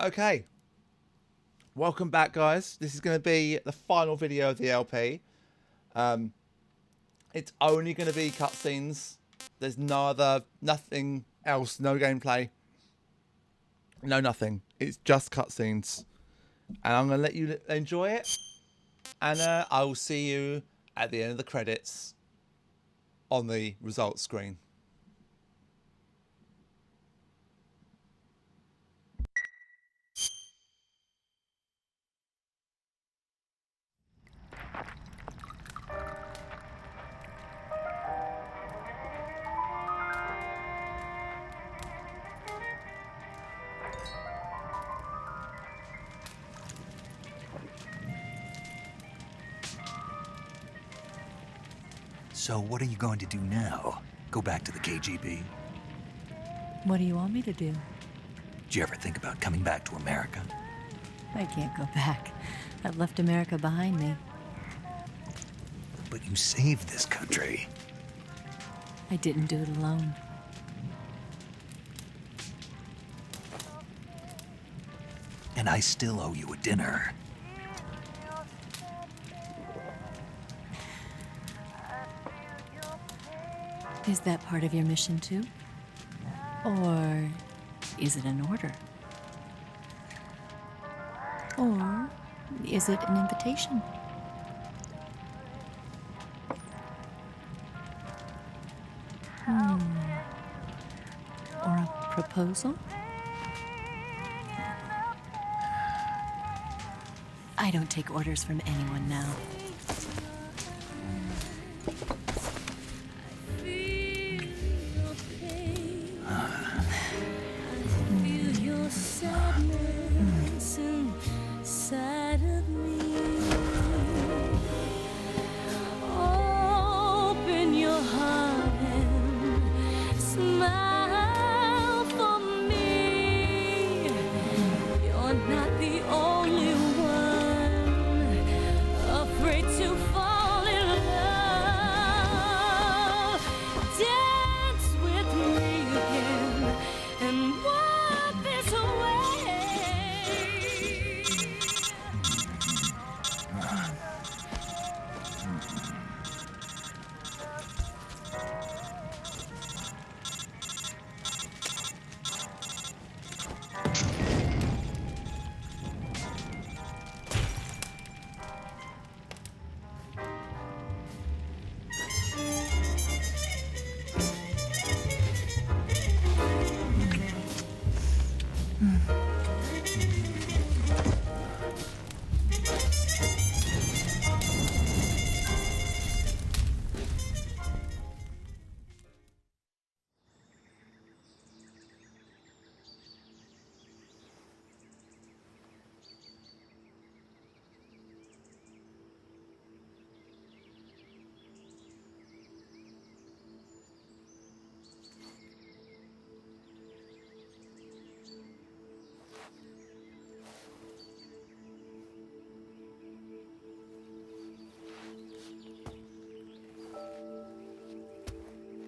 Okay, welcome back, guys. This is going to be the final video of the LP. It's only going to be cutscenes. There's nothing else, no gameplay, no nothing. It's just cutscenes, and I'm going to let you enjoy it. And I will see you at the end of the credits on the results screen. So what are you going to do now? Go back to the KGB? What do you want me to do? Did you ever think about coming back to America? I can't go back. I've left America behind me. But you saved this country. I didn't do it alone. And I still owe you a dinner. Is that part of your mission too? Or is it an order? Or is it an invitation? Or a proposal? I don't take orders from anyone now.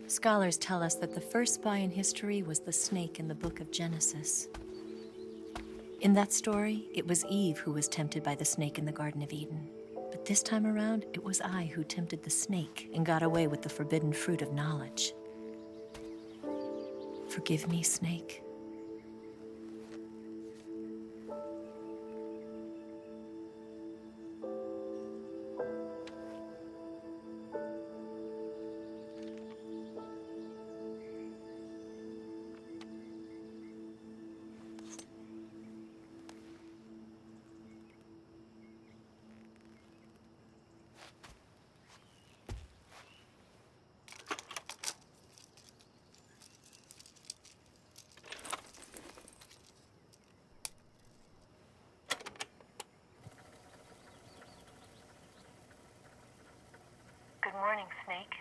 Scholars tell us that the first spy in history was the snake in the book of Genesis. In that story, it was Eve who was tempted by the snake in the Garden of Eden. But this time around, it was I who tempted the snake and got away with the forbidden fruit of knowledge. Forgive me, snake. Good morning, Snake.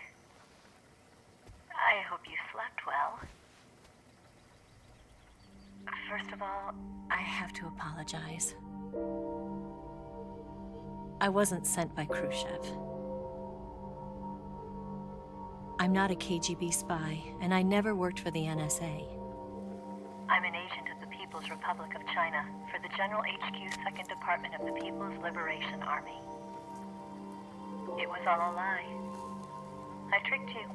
I hope you slept well. First of all, I have to apologize. I wasn't sent by Khrushchev. I'm not a KGB spy, and I never worked for the NSA. I'm an agent of the people People's Republic of China for the General HQ 2nd Department of the People's Liberation Army. It was all a lie. I tricked you.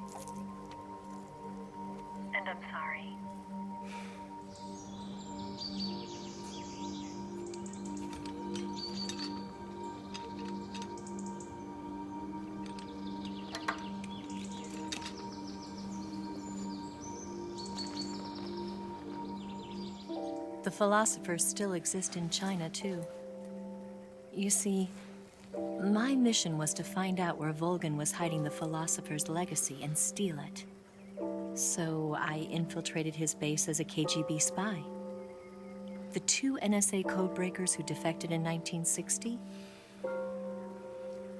And I'm sorry. The philosophers still exist in China, too. You see, my mission was to find out where Volgan was hiding the philosopher's legacy and steal it. So I infiltrated his base as a KGB spy. The 2 NSA codebreakers who defected in 1960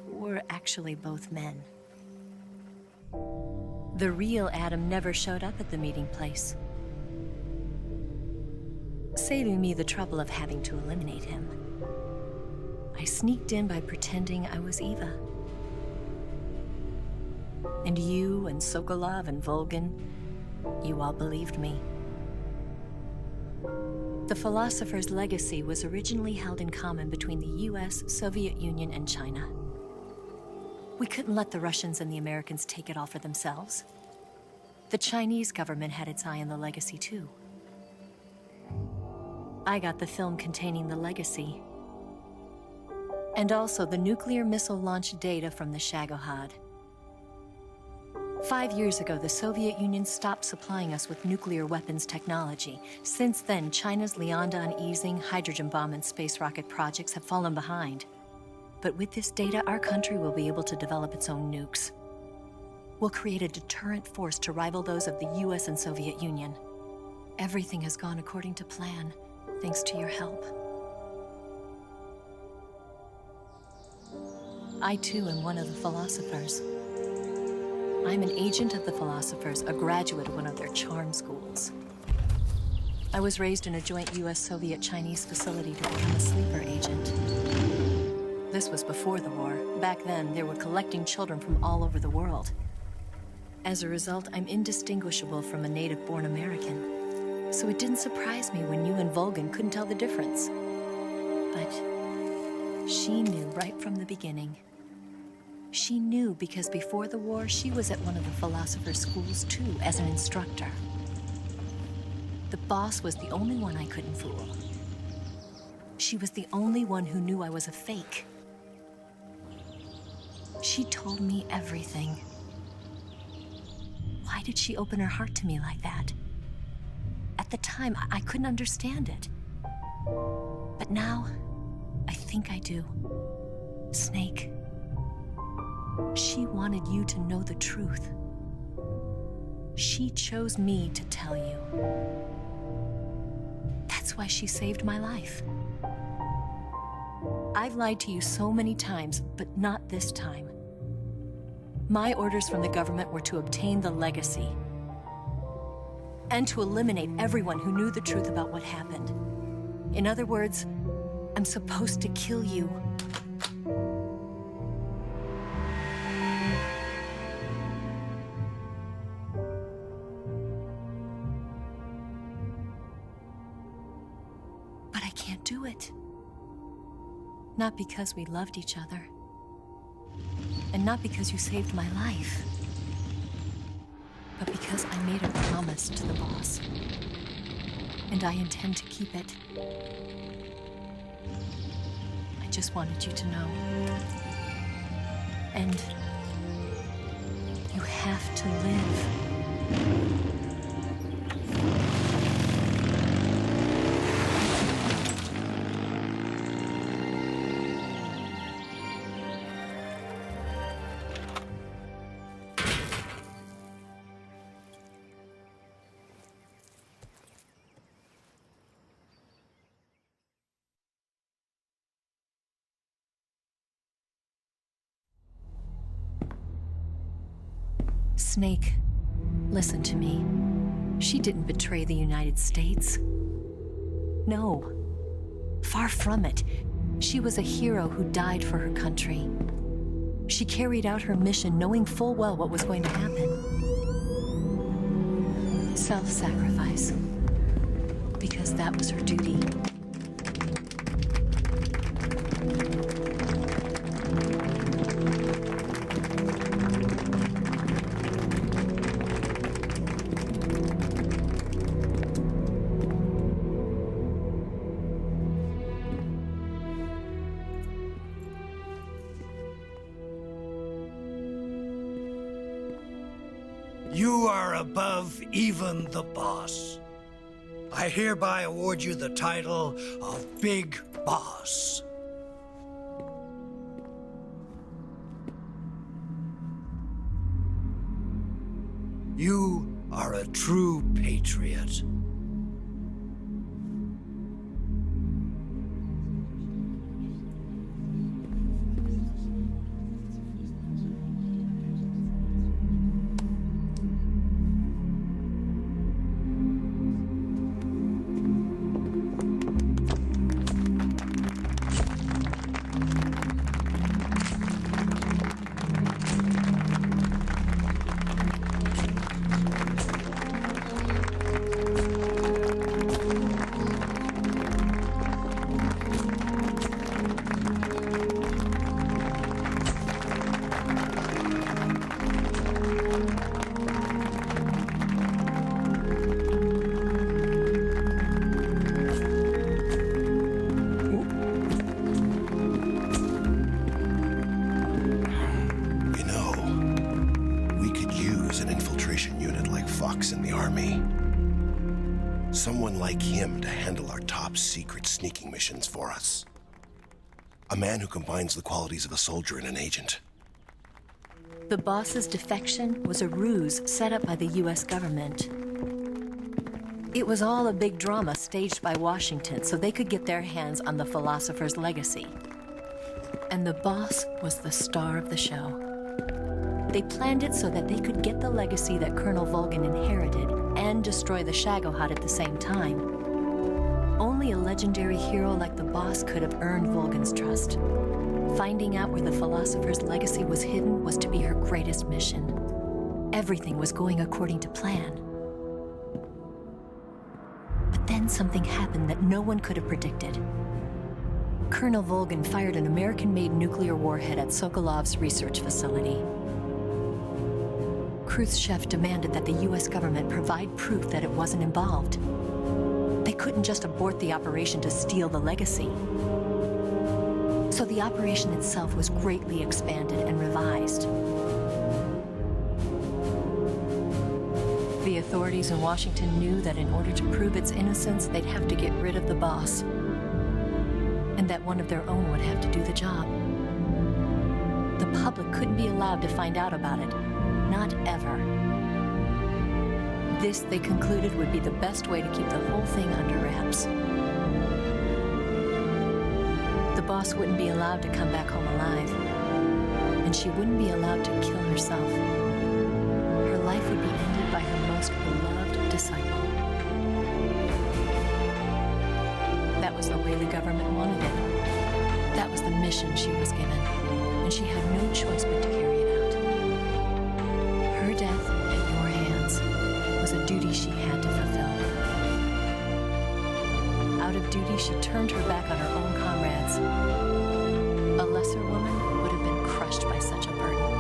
were actually both men. The real Adam never showed up at the meeting place, saving me the trouble of having to eliminate him. I sneaked in by pretending I was Eva. And you and Sokolov and Volgan, you all believed me. The philosopher's legacy was originally held in common between the US, Soviet Union, and China. We couldn't let the Russians and the Americans take it all for themselves. The Chinese government had its eye on the legacy, too. I got the film containing the legacy, and also the nuclear missile launch data from the Shagohod. 5 years ago, the Soviet Union stopped supplying us with nuclear weapons technology. Since then, China's Liaodong easing, hydrogen bomb, and space rocket projects have fallen behind. But with this data, our country will be able to develop its own nukes. We'll create a deterrent force to rival those of the US and Soviet Union. Everything has gone according to plan, thanks to your help. I, too, am one of the philosophers. I'm an agent of the philosophers, a graduate of one of their charm schools. I was raised in a joint US-Soviet-Chinese facility to become a sleeper agent. This was before the war. Back then, they were collecting children from all over the world. As a result, I'm indistinguishable from a native-born American. So it didn't surprise me when you and Volgan couldn't tell the difference. But she knew right from the beginning. She knew because before the war, she was at one of the philosopher's schools too, as an instructor. The boss was the only one I couldn't fool. She was the only one who knew I was a fake. She told me everything. Why did she open her heart to me like that? At the time, I couldn't understand it. But now, I think I do. Snake. She wanted you to know the truth. She chose me to tell you. That's why she saved my life. I've lied to you so many times, but not this time. My orders from the government were to obtain the legacy and to eliminate everyone who knew the truth about what happened. In other words, I'm supposed to kill you. But I can't do it. Not because we loved each other. And not because you saved my life. But because I made a promise to the boss. And I intend to keep it. I just wanted you to know. And you have to live. Snake, listen to me. She didn't betray the United States. No. Far from it. She was a hero who died for her country. She carried out her mission knowing full well what was going to happen. Self-sacrifice. because that was her duty. You are above even the boss. I hereby award you the title of Big Boss. You are a true patriot. In the army. Someone like him to handle our top secret sneaking missions for us. A man who combines the qualities of a soldier and an agent. The boss's defection was a ruse set up by the US government. It was all a big drama staged by Washington so they could get their hands on the philosopher's legacy. And the boss was the star of the show. They planned it so that they could get the legacy that Colonel Volgin inherited and destroy the Shagohod at the same time. Only a legendary hero like the boss could have earned Volgin's trust. Finding out where the philosopher's legacy was hidden was to be her greatest mission. Everything was going according to plan. But then something happened that no one could have predicted. Colonel Volgin fired an American-made nuclear warhead at Sokolov's research facility. Khrushchev demanded that the US government provide proof that it wasn't involved. They couldn't just abort the operation to steal the legacy. So the operation itself was greatly expanded and revised. The authorities in Washington knew that in order to prove its innocence, they'd have to get rid of the boss, and that one of their own would have to do the job. The public couldn't be allowed to find out about it. Not ever. This, they concluded, would be the best way to keep the whole thing under wraps. The boss wouldn't be allowed to come back home alive, and she wouldn't be allowed to kill herself. Her life would be ended by her most beloved disciple. That was the way the government wanted it. That was the mission she was given, and she had no choice but to carry it out. Her death at your hands was a duty she had to fulfill. Out of duty, she turned her back on her own comrades. A lesser woman would have been crushed by such a burden.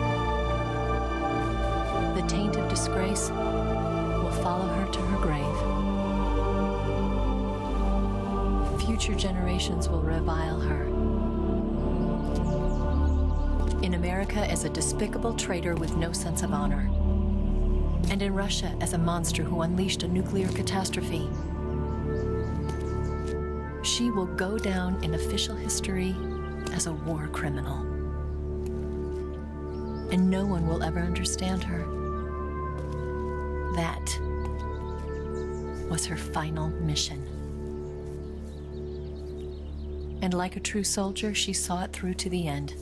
The taint of disgrace will follow her to her grave. Future generations will revile her. In America as a despicable traitor with no sense of honor. And in Russia as a monster who unleashed a nuclear catastrophe. She will go down in official history as a war criminal. And no one will ever understand her. That was her final mission. And like a true soldier, she saw it through to the end.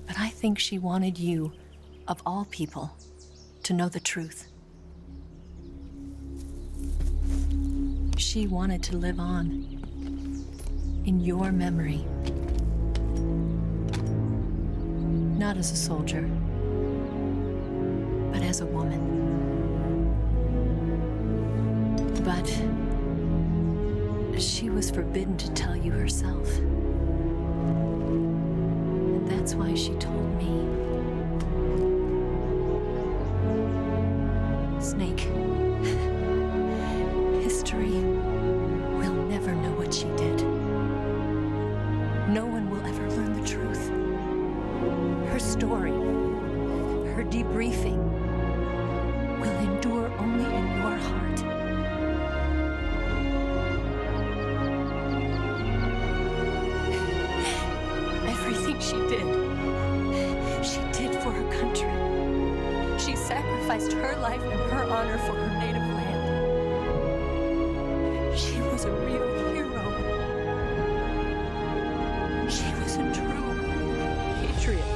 But I think she wanted you, of all people, to know the truth. She wanted to live on in your memory. Not as a soldier, but as a woman. But she was forbidden to tell you herself. And that's why she told me. Snake, history will never know what she did. No one will ever learn the truth. Her story, her debriefing, will endure only in your heart. Everything she did for her country. She sacrificed her life and her honor for her native land. She was a real hero. She was a true patriot.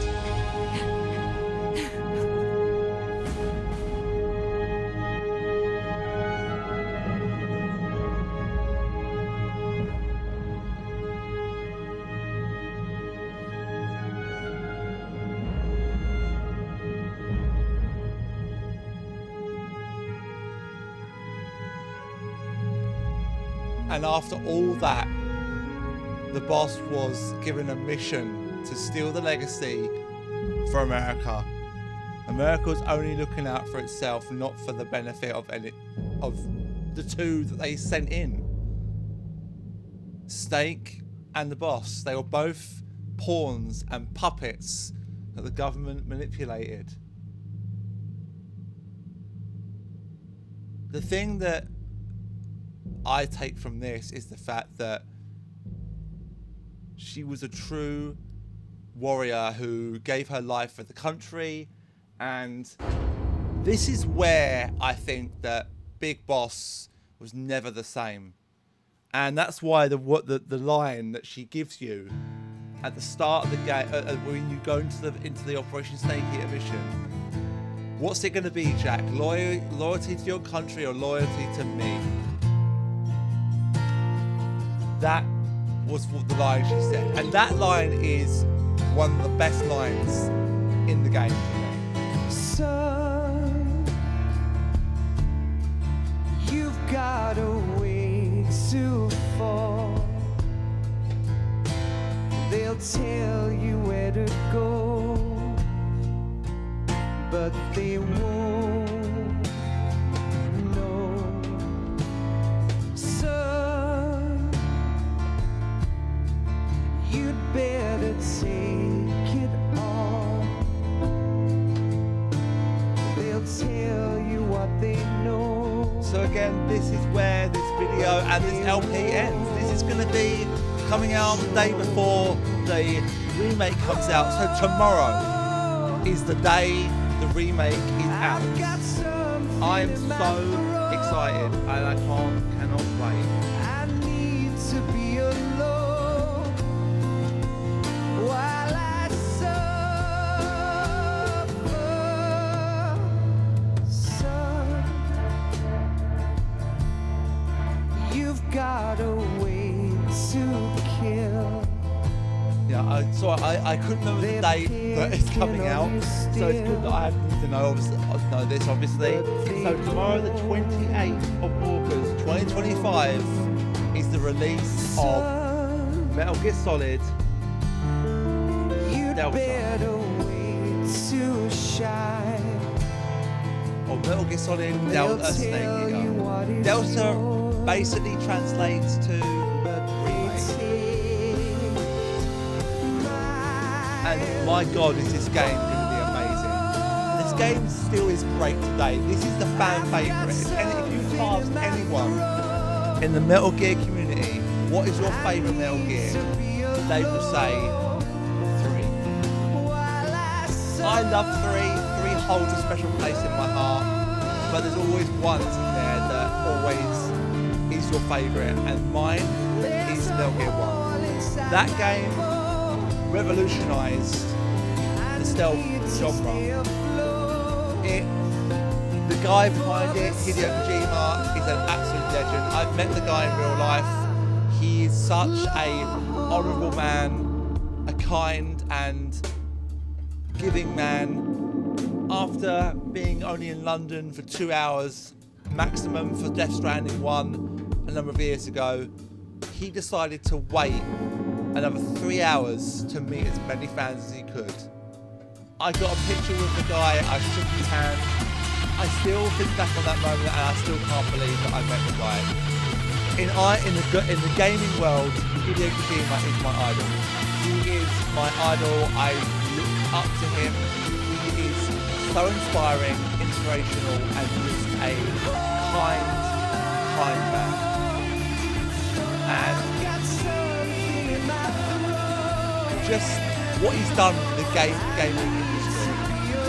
And after all that, the boss was given a mission to steal the legacy for America. America was only looking out for itself, not for the benefit of any of the two that they sent in. Snake and the boss, they were both pawns and puppets that the government manipulated. The thing that I take from this is the fact that she was a true warrior who gave her life for the country, and this is where I think that Big Boss was never the same. And that's why the line that she gives you at the start of the game, when you go into the Operation Snake Eater mission, what's it going to be, Jack? Loyalty to your country or loyalty to me? That was what the line she said, and that line is one of the best lines in the game for me. Son, you've got a way to fall. They'll tell you where to go, but they won't know. Son, you'd better take it on. They'll tell you what they know. So again, this is where this video and this LP ends. This is going to be coming out the day before the remake comes out. So tomorrow is the day the remake is out. I am so excited and I cannot wait. I need to be alone while I suffer. Son, you've got a way to kill. Yeah, I couldn't remember the date that it's coming out, so it's good that I need to know this obviously. So tomorrow, the 28th of August 2025, is the release of Metal Gear Solid Delta. To shine. Or Metal Gear Solid Delta Snake Eater. Delta basically translates to remake. And my god, is this game going to be amazing. This game still is great today. This is the fan favourite. If you ask anyone in the Metal Gear community, what is your favourite Metal Gear? They will say 3. I love 3. 3 holds a special place in my heart. But there's always one in there that always is your favourite. And mine is Metal Gear 1. That game revolutionised the stealth genre. The guy behind it, Hideo Kojima, is an absolute legend. I've met the guy in real life. He is such a honourable man, a kind and giving man. After being only in London for 2 hours maximum for Death Stranding 1 a number of years ago, he decided to wait another 3 hours to meet as many fans as he could. I got a picture with the guy, I shook his hand. I still think back on that moment and I still can't believe that I met the guy. In the gaming world, Hideo Kojima is my idol. He is my idol. I look up to him. He is so inspiring, inspirational, and just a kind man. And just what he's done for the gaming industry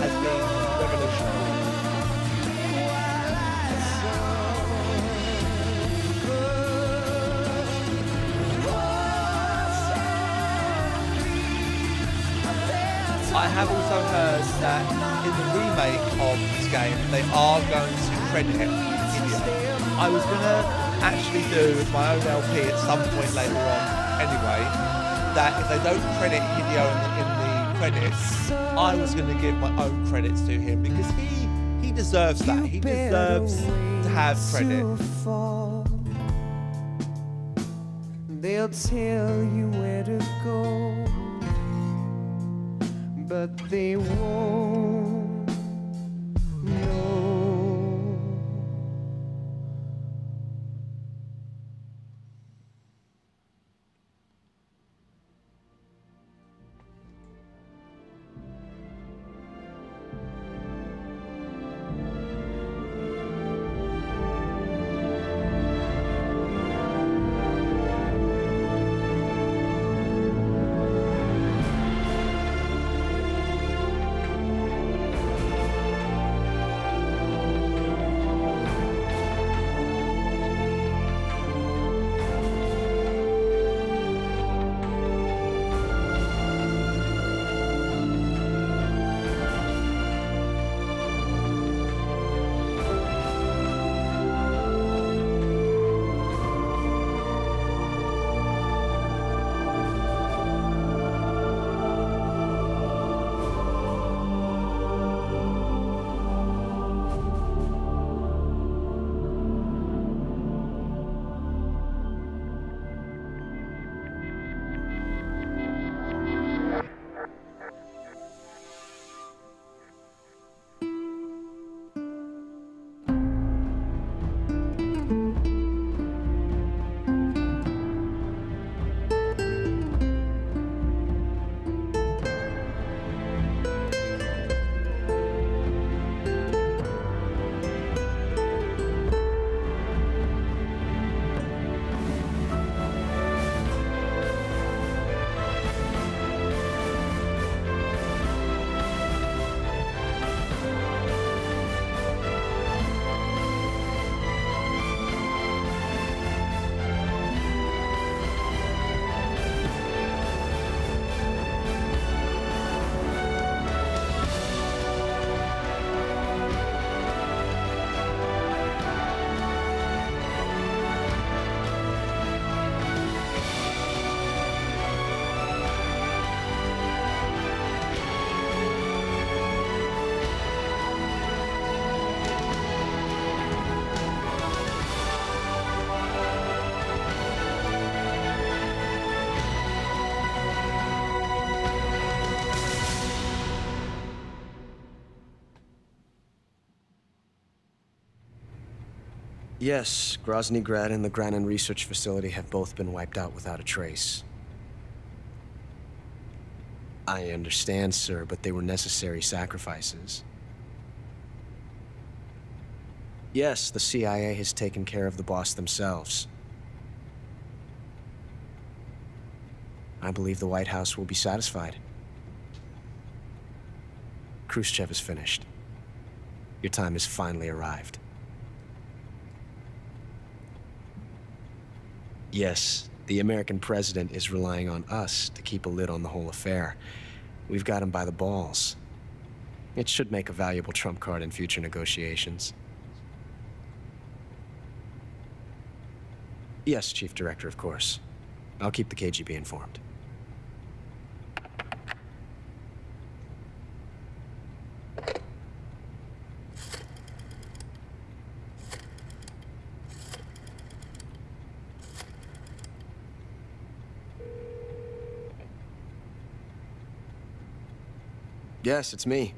has been revolutionary. I have also heard that in the remake of this game, they are going to credit Hideo. I was going to actually do my own LP at some point later on anyway, that if they don't credit Hideo in the credits, I was going to give my own credits to him because he deserves that. He deserves to have credit. They'll tell you where to go, but they won't know. Yes, Grozny Grad and the Granin Research Facility have both been wiped out without a trace. I understand, sir, but they were necessary sacrifices. Yes, the CIA has taken care of the boss themselves. I believe the White House will be satisfied. Khrushchev is finished. Your time has finally arrived. Yes, the American president is relying on us to keep a lid on the whole affair. We've got him by the balls. It should make a valuable trump card in future negotiations. Yes, Chief Director, of course. I'll keep the KGB informed. Yes, it's me.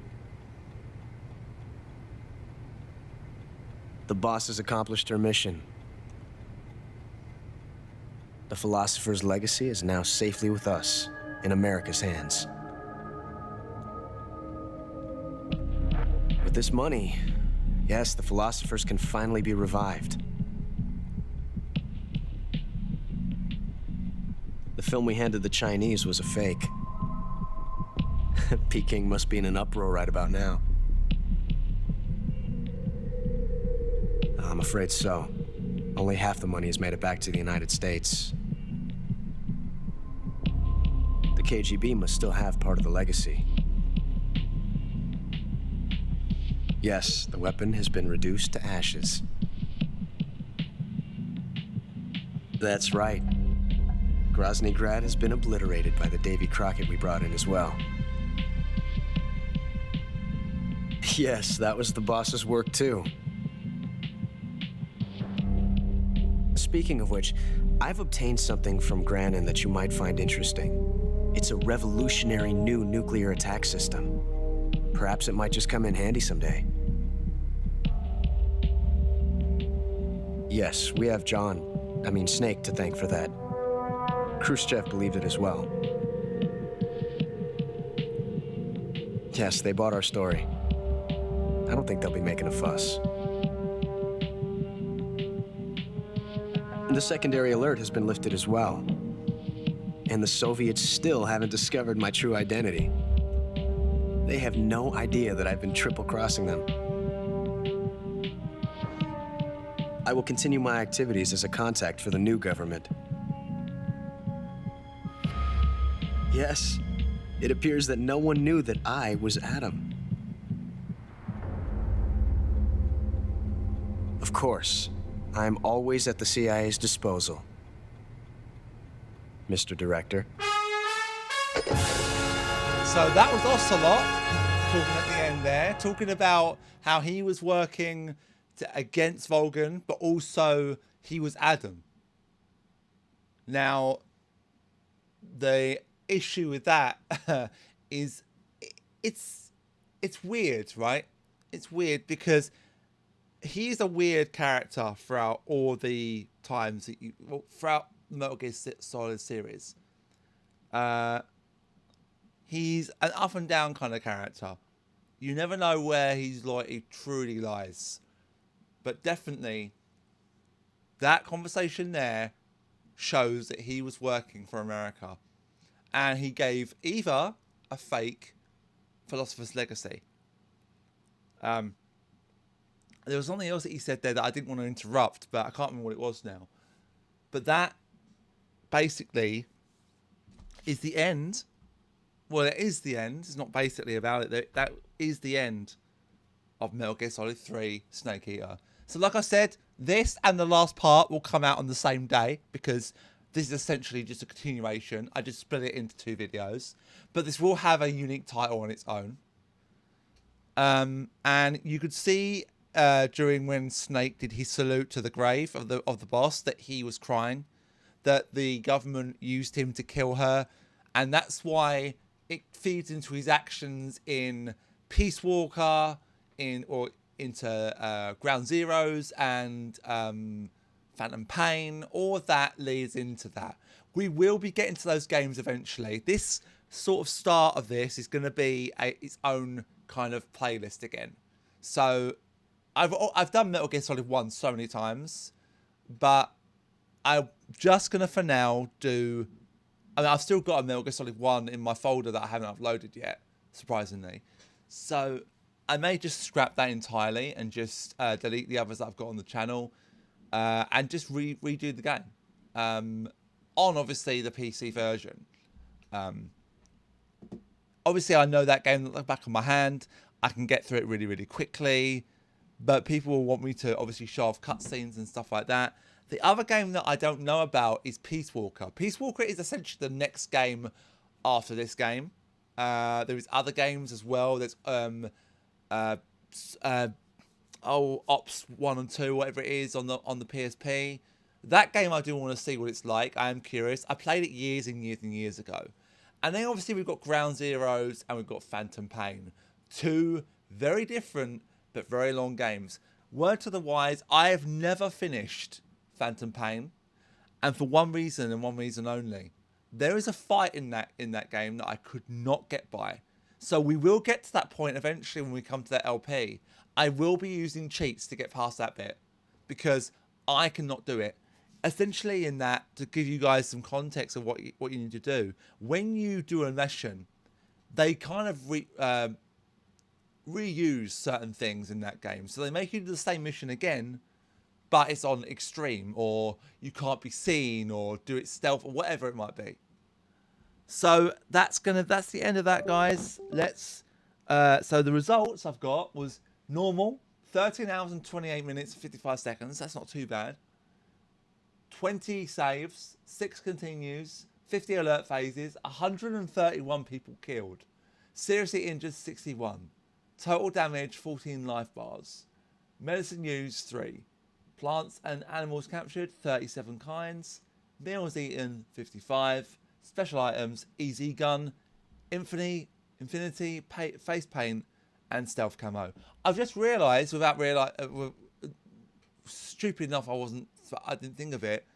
The boss has accomplished her mission. The philosopher's legacy is now safely with us, in America's hands. With this money, yes, the philosophers can finally be revived. The film we handed the Chinese was a fake. Peking must be in an uproar right about now. I'm afraid so. Only half the money has made it back to the United States. The KGB must still have part of the legacy. Yes, the weapon has been reduced to ashes. That's right. Grozny Grad has been obliterated by the Davy Crockett we brought in as well. Yes, that was the boss's work too. Speaking of which, I've obtained something from Granin that you might find interesting. It's a revolutionary new nuclear attack system. Perhaps it might just come in handy someday. Yes, we have Snake to thank for that. Khrushchev believed it as well. Yes, they bought our story. I don't think they'll be making a fuss. The secondary alert has been lifted as well. And the Soviets still haven't discovered my true identity. They have no idea that I've been triple-crossing them. I will continue my activities as a contact for the new government. Yes, it appears that no one knew that I was Adam. Of course, I'm always at the CIA's disposal, Mr. Director. So that was Ocelot talking at the end there, talking about how he was working against Volgan, but also he was Adam. Now, the issue with that is it's weird, right? It's weird because he's a weird character throughout all the times that throughout the Metal Gear Solid series. He's an up and down kind of character. You never know where he truly lies. But definitely, that conversation there shows that he was working for America. And he gave either a fake philosopher's legacy. There was something else that he said there that I didn't want to interrupt, but I can't remember what it was now. But that basically is the end. Well, it is the end. It's not basically about it. That is the end of Metal Gear Solid 3 Snake Eater. So like I said, this and the last part will come out on the same day because this is essentially just a continuation. I just split it into 2 videos. But this will have a unique title on its own. And you could see during when Snake did his salute to the grave of the boss that he was crying, that the government used him to kill her, and that's why it feeds into his actions in Peace Walker, into Ground Zeroes and Phantom Pain. All of that leads into that. We will be getting to those games eventually. This sort of start of this is going to be its own kind of playlist again. So I've done Metal Gear Solid 1 so many times, but I'm just going to for now do... I mean, I've still got a Metal Gear Solid 1 in my folder that I haven't uploaded yet, surprisingly. So I may just scrap that entirely and just delete the others that I've got on the channel and just redo the game on, obviously, the PC version. Obviously, I know that game at the back of my hand. I can get through it really, really quickly. But people will want me to obviously show off cutscenes and stuff like that. The other game that I don't know about is Peace Walker. Peace Walker is essentially the next game after this game. There is other games as well. There's Ops 1 and 2, whatever it is, on the PSP. That game I do want to see what it's like. I am curious. I played it years and years and years ago. And then obviously we've got Ground Zeroes and we've got Phantom Pain. Two very different but very long games. Word to the wise, I have never finished Phantom Pain. And for one reason and one reason only. There is a fight in that game that I could not get by. So we will get to that point eventually when we come to that LP. I will be using cheats to get past that bit. Because I cannot do it. Essentially in that, to give you guys some context of what you need to do. When you do a mission, they kind of reuse certain things in that game. So they make you do the same mission again, but it's on extreme, or you can't be seen, or do it stealth, or whatever it might be. So that's the end of that, guys. Let's so the results I've got was normal, 13 hours and 28 minutes 55 seconds. That's not too bad. 20 saves, 6 continues, 50 alert phases, 131 people killed, seriously injured 61, total damage 14 life bars, medicine used 3, plants and animals captured 37 kinds, meals eaten 55, special items easy gun, infinity face paint and stealth camo. I've just realised stupid enough I didn't think of it.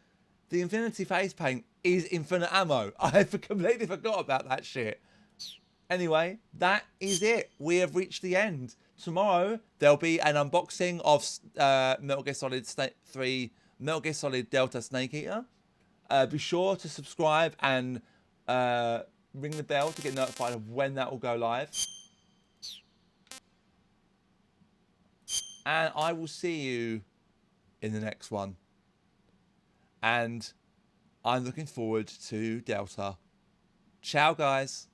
The infinity face paint is infinite ammo. I completely forgot about that shit. Anyway, that is it. We have reached the end. Tomorrow, there'll be an unboxing of Metal Gear Solid 3 Metal Gear Solid Delta Snake Eater. Be sure to subscribe and ring the bell to get notified of when that will go live. And I will see you in the next one. And I'm looking forward to Delta. Ciao, guys.